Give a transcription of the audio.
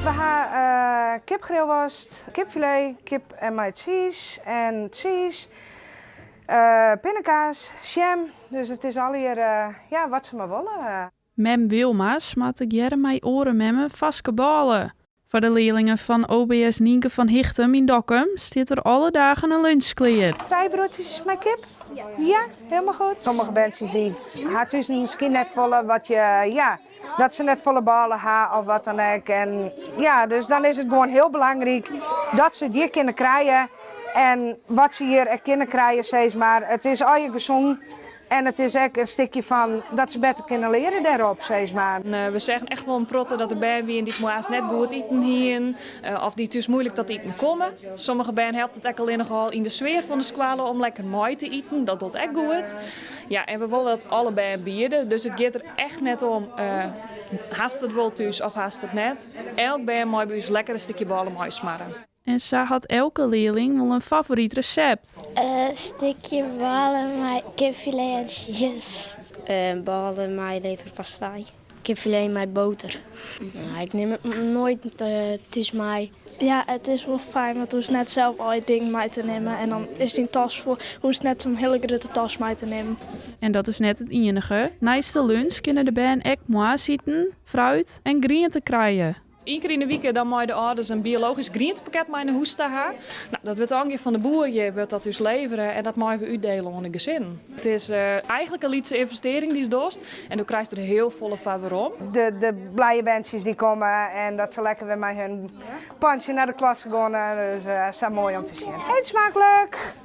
We hebben kipgrillworst, kipfilet, kip en maïs en cheese, pindakaas, jam. Dus het is al hier ja, wat ze maar willen. Mem Wilma smatte Gerre mij oren memmen vaske ballen. Voor de leerlingen van OBS Nienke van Hichtem in Dokkum stiet er alle dagen een lunch klaar. 2 broodjes met kip? Ja, helemaal goed. Sommige mensen die haar dus misschien net volle wat je, ja, dat ze net volle ballen hebben of wat dan ook. En ja, dus dan is het gewoon heel belangrijk dat ze die kunnen krijgen. En wat ze hier kunnen krijgen, steeds maar. Het is al je gezond. En het is ook een stukje van dat ze beter kunnen leren daarop, steeds maar. We zeggen echt wel een protte dat de bijen die moesten net goed eten hier. Of die dus moeilijk tot eten komen. Sommige bijen helpt het ook alleen nogal in de sfeer van de squalen om lekker mooi te eten. Dat doet echt goed. Ja, en we willen dat alle bijen bieden. Dus het gaat er echt net om, haast het wel thuis of haast het net. Elk bijen mooi bij ons lekker een stukje ballen mooi smarren. En zo had elke leerling wel een favoriet recept. Een stukje ballen met kipfilet en cheese. Ballen met leverpastei. Kipfilet met boter. Ik neem het nooit thuis mee. Ja, het is wel fijn, want hoe net zelf al je ding mee te nemen. En dan is die tas voor, hoe is net zo'n hele grote tas mee te nemen. En dat is net het enige. Naast de lunch kunnen de bijen ook mooi zitten, fruit en groenten krijgen. Eén keer in de week dan moet de ouders een biologisch groentepakket mee naar huis te hebben. Nou, dat wordt aangegeven van de boer, je wilt dat dus leveren en dat moeten we uitdelen aan de gezin. Het is eigenlijk een lietse investering die is dost en dan krijg je er heel volle van waarom. De blije mensen die komen en dat ze lekker weer met hun pandje naar de klas gaan. Dus dat is mooi om te zien. Eet smakelijk!